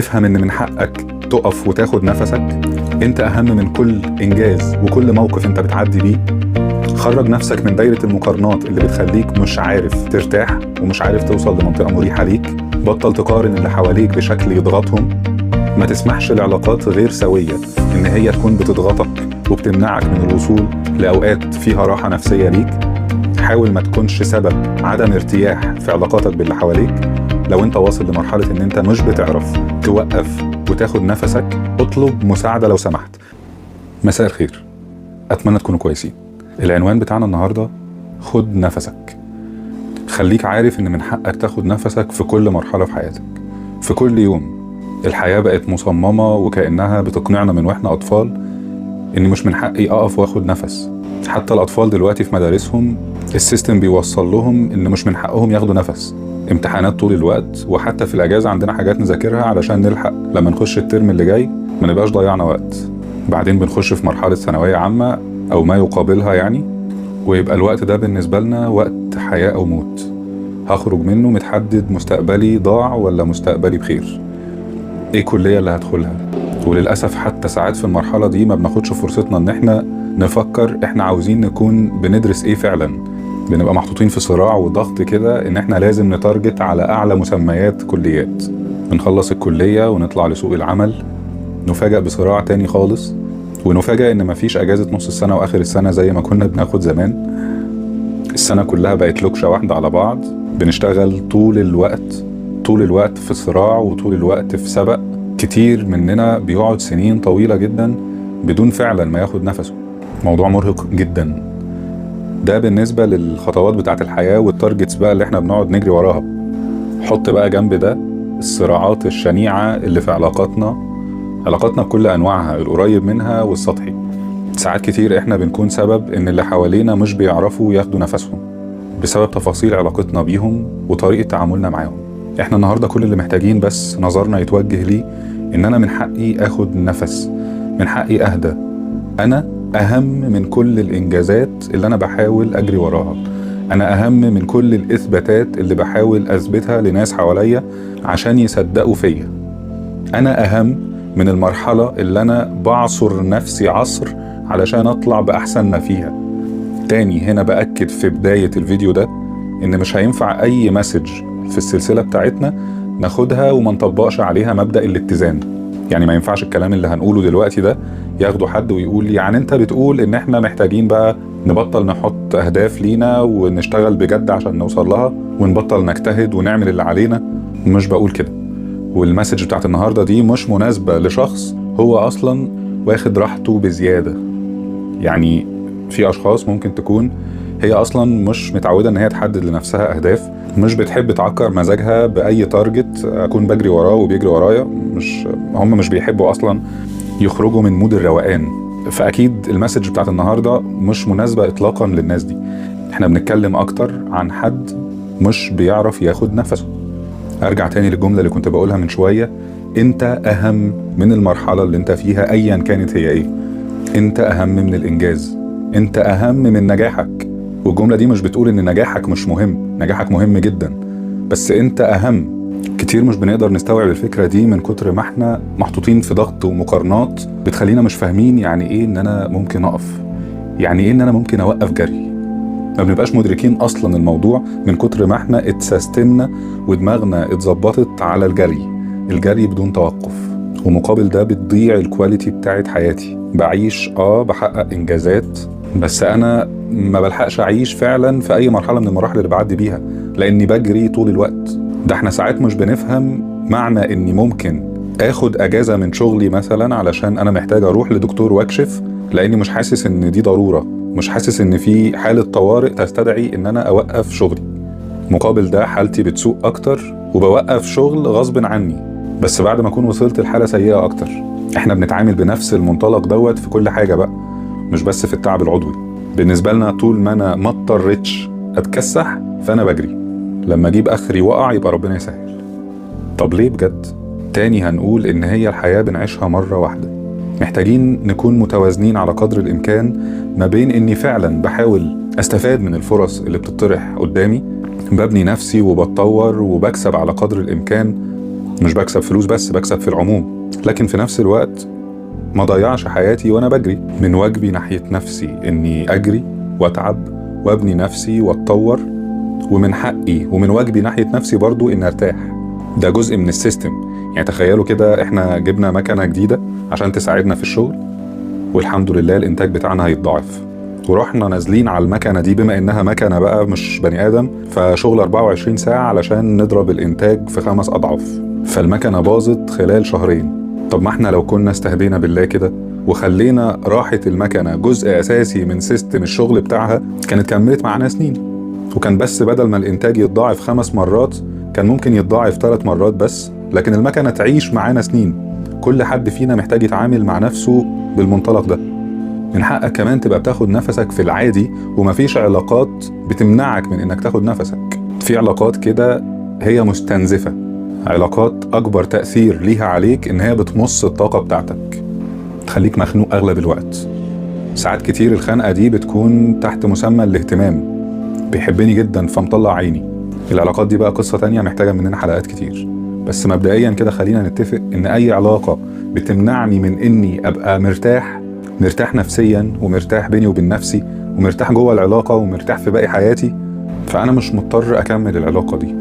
افهم ان من حقك تقف وتاخد نفسك. انت اهم من كل انجاز وكل موقف انت بتعدي بيه. خرج نفسك من دايرة المقارنات اللي بتخليك مش عارف ترتاح ومش عارف توصل لمنطقة مريحة ليك. بطل تقارن اللي حواليك بشكل يضغطهم. ما تسمحش لعلاقات غير سوية ان هي تكون بتضغطك وبتمنعك من الوصول لأوقات فيها راحة نفسية ليك. حاول ما تكونش سبب عدم ارتياح في علاقاتك باللي حواليك. لو انت واصل لمرحلة ان انت مش بتعرف توقف وتاخد نفسك، اطلب مساعدة لو سمحت. مساء الخير، اتمنى تكونوا كويسين. العنوان بتاعنا النهاردة خد نفسك. خليك عارف ان من حقك تاخد نفسك في كل مرحلة في حياتك، في كل يوم. الحياة بقت مصممة وكأنها بتقنعنا من واحنا اطفال ان مش من حقي اقف واخد نفس. حتى الاطفال دلوقتي في مدارسهم السيستم بيوصل لهم ان مش من حقهم ياخدوا نفس. امتحانات طول الوقت، وحتى في الاجازة عندنا حاجات نذاكرها علشان نلحق لما نخش الترم اللي جاي ما نبقاش ضيعنا وقت. بعدين بنخش في مرحلة ثانوية عامة او ما يقابلها يعني، ويبقى الوقت ده بالنسبة لنا وقت حياة او موت. هخرج منه متحدد مستقبلي ضاع ولا مستقبلي بخير، ايه كلية اللي هدخلها. وللأسف حتى ساعات في المرحلة دي ما بناخدش فرصتنا ان احنا نفكر احنا عاوزين نكون بندرس ايه فعلا. بنبقى محطوطين في صراع وضغط كده ان احنا لازم نتارجت على اعلى مسميات كليات. بنخلص الكلية ونطلع لسوق العمل، نفاجأ بصراع تاني خالص، ونفاجأ ان مفيش اجازة نص السنة واخر السنة زي ما كنا بناخد زمان. السنة كلها بقت لوكشة واحدة على بعض. بنشتغل طول الوقت في صراع وطول الوقت في سبق. كتير مننا بيقعد سنين طويلة جدا بدون فعلا ما ياخد نفسه. موضوع مرهق جدا. ده بالنسبة للخطوات بتاعت الحياة والتارجتس بقى اللي احنا بنقعد نجري وراها. حط بقى جنب ده الصراعات الشنيعة اللي في علاقاتنا بكل أنواعها، القريب منها والسطحي. ساعات كتير احنا بنكون سبب ان اللي حوالينا مش بيعرفوا ياخدوا نفسهم بسبب تفاصيل علاقتنا بيهم وطريقة تعاملنا معاهم. احنا النهاردة كل اللي محتاجين بس نظرنا يتوجه ليه ان انا من حقي اخد نفس، من حقي اهدى. انا اهم من كل الانجازات اللي انا بحاول اجري وراها. انا اهم من كل الاثباتات اللي بحاول اثبتها لناس حواليا عشان يصدقوا فيا. انا اهم من المرحلة اللي انا بعصر نفسي عصر علشان اطلع باحسن ما فيها. تاني هنا بأكد في بداية الفيديو ده ان مش هينفع اي مسج في السلسلة بتاعتنا ناخدها وما نطبقش عليها مبدأ الاتزان. يعني ما ينفعش الكلام اللي هنقوله دلوقتي ده ياخده حد ويقول لي يعني انت بتقول ان احنا محتاجين بقى نبطل نحط اهداف لينا ونشتغل بجد عشان نوصل لها ونبطل نجتهد ونعمل اللي علينا. مش بقول كده. والمسج بتاعت النهاردة دي مش مناسبة لشخص هو اصلا واخد راحته بزيادة. يعني في اشخاص ممكن تكون هي اصلا مش متعودة ان هي تحدد لنفسها اهداف، مش بتحب تعكر مزاجها باي تارجت اكون بجري وراه وبيجري ورايا. هم مش بيحبوا اصلا يخرجوا من مود الروقان. فاكيد المسج بتاعت النهاردة مش مناسبة اطلاقا للناس دي. احنا بنتكلم اكتر عن حد مش بيعرف ياخد نفسه. ارجع تاني للجملة اللي كنت بقولها من شوية، انت اهم من المرحلة اللي انت فيها ايا كانت هي ايه. انت اهم من الانجاز، انت اهم من نجاحك. والجملة دي مش بتقول ان نجاحك مش مهم، نجاحك مهم جدا، بس انت اهم. كتير مش بنقدر نستوعب الفكرة دي من كتر ما احنا محطوطين في ضغط ومقارنات بتخلينا مش فاهمين يعني ايه ان انا ممكن اقف، يعني ايه ان انا ممكن اوقف جري. ما بنبقاش مدركين اصلا الموضوع من كتر ما احنا اتسيستمنا ودماغنا اتظبطت على الجري بدون توقف. ومقابل ده بتضيع الكواليتي بتاعت حياتي. بعيش بحقق انجازات، بس انا ما بلحقش اعيش فعلا في اي مرحلة من المراحل اللي بعدي بيها لاني بجري طول الوقت. ده احنا ساعات مش بنفهم معنى اني ممكن اخد اجازة من شغلي مثلا علشان انا محتاج اروح لدكتور واكشف، لاني مش حاسس ان دي ضرورة، مش حاسس ان في حالة طوارئ تستدعي ان انا اوقف شغلي. مقابل ده حالتي بتسوء اكتر وبوقف شغل غصب عني، بس بعد ما اكون وصلت لحالة سيئة اكتر. احنا بنتعامل بنفس المنطلق دوت في كل حاجة بقى، مش بس في التعب العضوي. بالنسبة لنا طول ما انا ما اضطرتش اتكسح فانا بجري، لما اجيب اخري وقع يبقى ربنا يسهل. طب ليه بجد؟ تاني هنقول ان هي الحياة بنعيشها مرة واحدة. محتاجين نكون متوازنين على قدر الامكان ما بين اني فعلا بحاول استفاد من الفرص اللي بتطرح قدامي، ببني نفسي وبتطور وبكسب على قدر الامكان، مش بكسب فلوس بس، بكسب في العموم. لكن في نفس الوقت ما ضيعش حياتي وانا بجري. من واجبي ناحية نفسي اني اجري واتعب وابني نفسي واتطور، ومن حقي ومن واجبي ناحية نفسي برضو ان ارتاح. ده جزء من السيستم. يعني تخيلوا كده، احنا جبنا مكنة جديدة عشان تساعدنا في الشغل، والحمد لله الانتاج بتاعنا هيتضاعف، ورحنا نازلين على المكنة دي بما انها مكنة بقى مش بني ادم، فشغل 24 ساعة علشان نضرب الانتاج في 5 اضعاف. فالمكنة باظت خلال شهرين. طب ما احنا لو كنا استهدينا بالله كده وخلينا راحة المكنة جزء اساسي من سيستم الشغل بتاعها، كانت كملت معانا سنين. وكان بس بدل ما الانتاج يتضاعف 5 مرات كان ممكن يتضاعف 3 مرات بس، لكن المكنة تعيش معانا سنين. كل حد فينا محتاج يتعامل مع نفسه بالمنطلق ده. من حقك كمان تبقى بتاخد نفسك في العادي، ومفيش علاقات بتمنعك من انك تاخد نفسك. في علاقات كده هي مستنزفة، علاقات اكبر تأثير ليها عليك ان هي بتمص الطاقة بتاعتك، تخليك مخنوق اغلب الوقت. ساعات كتير الخنقة دي بتكون تحت مسمى الاهتمام، بيحبني جدا فمطلع عيني. العلاقات دي بقى قصة تانية محتاجة مننا حلقات كتير. بس مبدئيا كده خلينا نتفق ان اي علاقة بتمنعني من اني ابقى مرتاح نفسيا، ومرتاح بيني وبين نفسي، ومرتاح جوه العلاقة، ومرتاح في باقي حياتي، فانا مش مضطر اكمل العلاقة دي.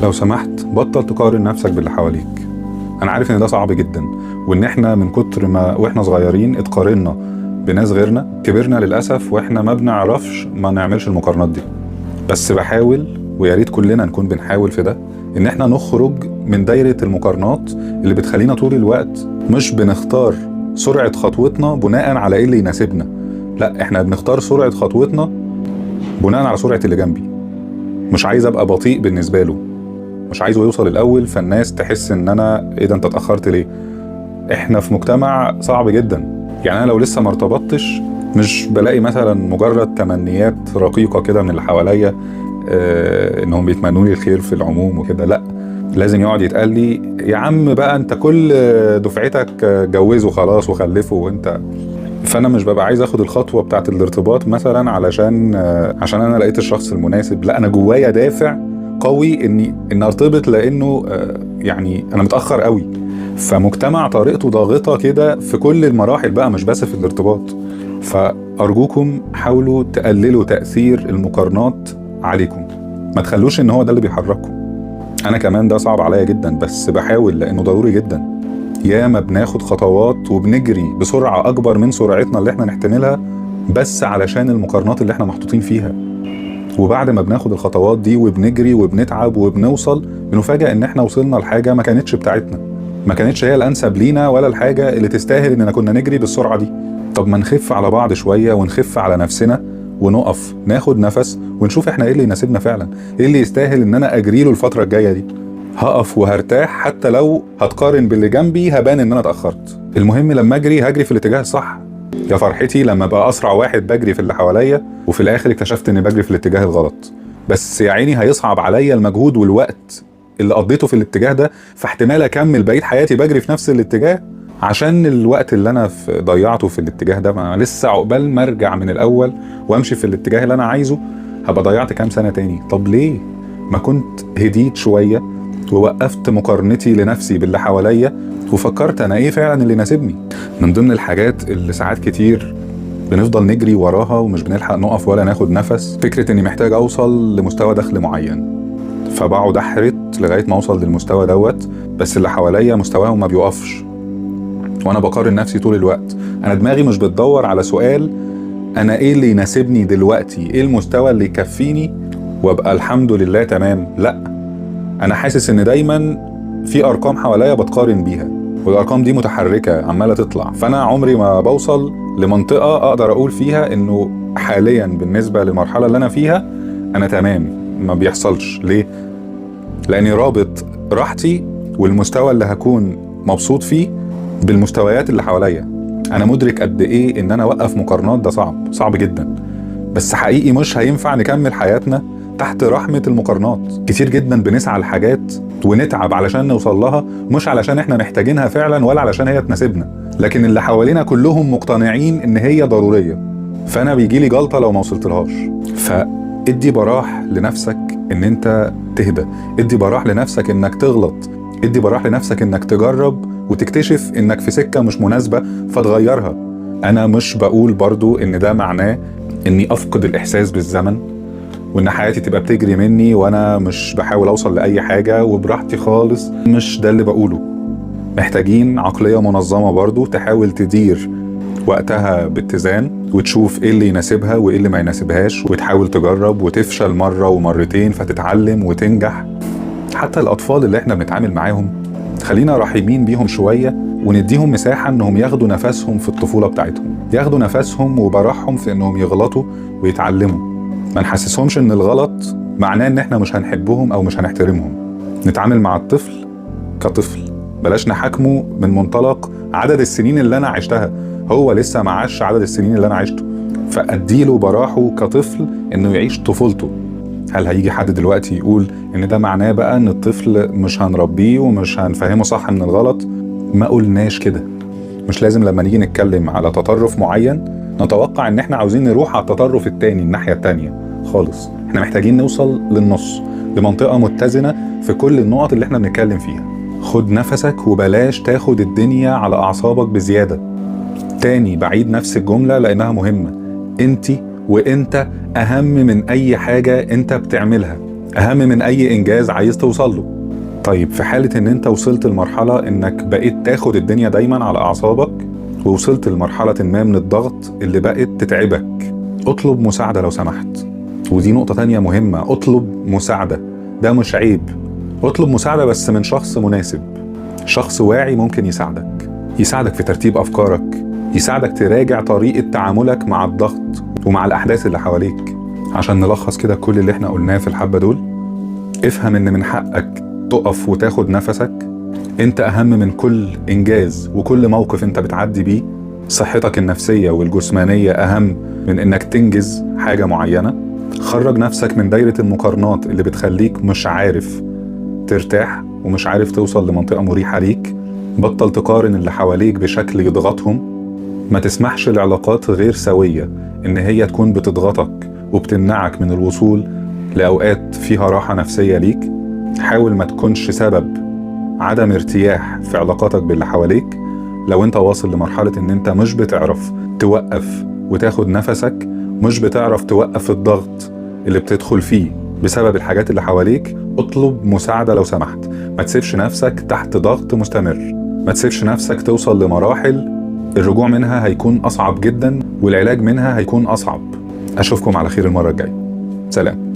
لو سمحت بطل تقارن نفسك باللي حواليك. انا عارف ان ده صعب جدا، وان احنا من كتر ما واحنا صغيرين اتقارنا بناس غيرنا، كبرنا للأسف واحنا ما بنعرفش ما نعملش المقارنات دي. بس بحاول، ويا ريت كلنا نكون بنحاول في ده، ان احنا نخرج من دايرة المقارنات اللي بتخلينا طول الوقت مش بنختار سرعة خطوتنا بناء على ايه اللي يناسبنا، لا احنا بنختار سرعة خطوتنا بناء على سرعة اللي جنبي. مش عايز ابقى بطيء بالنسبة له، مش عايزه يوصل الاول فالناس تحس ان انا ايه ده انت اتأخرت ليه. احنا في مجتمع صعب جدا. يعني انا لو لسه ما ارتبطتش مش بلاقي مثلا مجرد تمنيات رقيقة كده من اللي حواليا انهم بيتمنوا لي الخير في العموم وكده، لا لازم يقعد يتقال لي يا عم بقى انت كل دفعتك جوزوا خلاص وخلفوا وانت. فانا مش ببقى عايز اخد الخطوة بتاعت الارتباط مثلا علشان انا لقيت الشخص المناسب، لا انا جوايا دافع قوي ان ارتبط لانه يعني انا متأخر قوي. فمجتمع طريقته ضاغطة كده في كل المراحل بقى، مش بس في الارتباط. فأرجوكم حاولوا تقللوا تأثير المقارنات عليكم، ما تخلوش ان هو ده اللي بيحرككم. انا كمان ده صعب عليا جدا، بس بحاول لانه ضروري جدا. ياما بناخد خطوات وبنجري بسرعة اكبر من سرعتنا اللي احنا نحتملها بس علشان المقارنات اللي احنا محطوطين فيها. وبعد ما بناخد الخطوات دي وبنجري وبنتعب وبنوصل، بنفاجأ ان احنا وصلنا لحاجة ما كانتش بتاعتنا، ما كانتش هي الانسب لينا ولا الحاجة اللي تستاهل اننا كنا نجري بالسرعة دي. طب ما نخف على بعض شوية ونخف على نفسنا ونقف ناخد نفس ونشوف احنا ايه اللي يناسبنا فعلا، ايه اللي يستاهل ان انا اجري له الفترة الجاية دي. هقف وهرتاح حتى لو هتقارن باللي جنبي هبان ان انا اتأخرت. المهم لما اجري هجري في الاتجاه الصح. يا فرحتي لما بقى اسرع واحد بجري في اللي حواليا وفي الاخر اكتشفت اني بجري في الاتجاه الغلط. بس يا عيني هيصعب عليا المجهود والوقت اللي قضيته في الاتجاه ده، فاحتمال اكمل بقية حياتي بجري في نفس الاتجاه عشان الوقت اللي انا ضيعته في الاتجاه ده. ما لسه عقبال ما ارجع من الاول وامشي في الاتجاه اللي انا عايزه هبقى ضيعت كام سنة تاني. طب ليه ما كنت هديت شوية ووقفت مقارنتي لنفسي باللي حواليا وفكرت انا ايه فعلا اللي يناسبني؟ من ضمن الحاجات اللي ساعات كتير بنفضل نجري وراها ومش بنلحق نقف ولا ناخد نفس، فكرة اني محتاج اوصل لمستوى دخل معين، فبقعد احرت لغاية ما اوصل للمستوى دوت، بس اللي حواليا مستواهم ما بيوقفش وانا بقارن نفسي طول الوقت. انا دماغي مش بتدور على سؤال انا ايه اللي يناسبني دلوقتي، ايه المستوى اللي يكفيني وابقى الحمد لله تمام، لا انا حاسس ان دايما في ارقام حواليا بتقارن بيها، والارقام دي متحركة عمالة تطلع، فانا عمري ما بوصل لمنطقة اقدر اقول فيها انه حاليا بالنسبة للمرحلة اللي انا فيها انا تمام. ما بيحصلش. ليه؟ لاني رابط راحتي والمستوى اللي هكون مبسوط فيه بالمستويات اللي حواليا. انا مدرك قد ايه ان انا اوقف مقارنات ده صعب جدا، بس حقيقي مش هينفع نكمل حياتنا تحت رحمة المقارنات. كتير جدا بنسعى لحاجات ونتعب علشان نوصل لها، مش علشان احنا محتاجينها فعلا ولا علشان هي تناسبنا، لكن اللي حوالينا كلهم مقتنعين ان هي ضرورية، فانا بيجيلي جلطة لو ما وصلتلهاش. فادي براح لنفسك ان انت تهدى، ادي براح لنفسك انك تغلط. ادي براح لنفسك انك تجرب وتكتشف انك في سكة مش مناسبة فتغيرها. انا مش بقول برضو ان ده معناه اني افقد الاحساس بالزمن وان حياتي تبقى بتجري مني وانا مش بحاول اوصل لاي حاجة وبراحتي خالص. مش ده اللي بقوله. محتاجين عقلية منظمة برضو تحاول تدير وقتها باتزان وتشوف ايه اللي يناسبها وايه اللي ما يناسبهاش، وتحاول تجرب وتفشل مرة ومرتين فتتعلم وتنجح. حتى الاطفال اللي احنا بنتعامل معاهم خلينا رحيمين بيهم شوية ونديهم مساحة انهم ياخدوا نفسهم في الطفولة بتاعتهم، ياخدوا نفسهم وبراحهم في انهم يغلطوا ويتعلموا. ما نحسسهمش ان الغلط معناه ان احنا مش هنحبهم او مش هنحترمهم. نتعامل مع الطفل كطفل، بلاش نحاكمه من منطلق عدد السنين اللي انا عشتها، هو لسه ما عاش عدد السنين اللي انا عشته. فاديله براحه كطفل انه يعيش طفولته. هل هيجي حد دلوقتي يقول ان ده معناه بقى ان الطفل مش هنربيه ومش هنفهمه صح من الغلط؟ ما قلناش كده. مش لازم لما نيجي نتكلم على تطرف معين نتوقع ان احنا عاوزين نروح على التطرف التاني الناحية التانية خالص. احنا محتاجين نوصل للنص، لمنطقة متزنة في كل النقط اللي احنا بنتكلم فيها. خد نفسك وبلاش تاخد الدنيا على اعصابك بزيادة. تاني بعيد نفس الجملة لانها مهمة. انتي وانت اهم من اي حاجة انت بتعملها، اهم من اي انجاز عايز توصل له. طيب في حالة ان انت وصلت لمرحلة انك بقيت تاخد الدنيا دايما على اعصابك ووصلت لمرحلة ما من الضغط اللي بقت تتعبك، اطلب مساعدة لو سمحت. ودي نقطة تانية مهمة، اطلب مساعدة، ده مش عيب. اطلب مساعدة بس من شخص مناسب، شخص واعي ممكن يساعدك في ترتيب افكارك، يساعدك تراجع طريقة تعاملك مع الضغط ومع الاحداث اللي حواليك. عشان نلخص كده كل اللي احنا قلناه في الحبة دول، افهم ان من حقك تقف وتاخد نفسك. انت اهم من كل انجاز وكل موقف انت بتعدي بيه. صحتك النفسية والجسمانية اهم من انك تنجز حاجة معينة. خرج نفسك من دايرة المقارنات اللي بتخليك مش عارف ترتاح ومش عارف توصل لمنطقة مريحة ليك. بطل تقارن اللي حواليك بشكل يضغطهم. ما تسمحش لعلاقات غير سوية ان هي تكون بتضغطك وبتمنعك من الوصول لأوقات فيها راحة نفسية ليك. حاول ما تكونش سبب عدم ارتياح في علاقاتك باللي حواليك. لو انت واصل لمرحلة ان انت مش بتعرف توقف وتاخد نفسك، مش بتعرف توقف الضغط اللي بتدخل فيه بسبب الحاجات اللي حواليك، اطلب مساعدة لو سمحت. ما تسيبش نفسك تحت ضغط مستمر، ما تسيبش نفسك توصل لمراحل الرجوع منها هيكون أصعب جدا والعلاج منها هيكون أصعب. أشوفكم على خير المرة الجاية. سلام.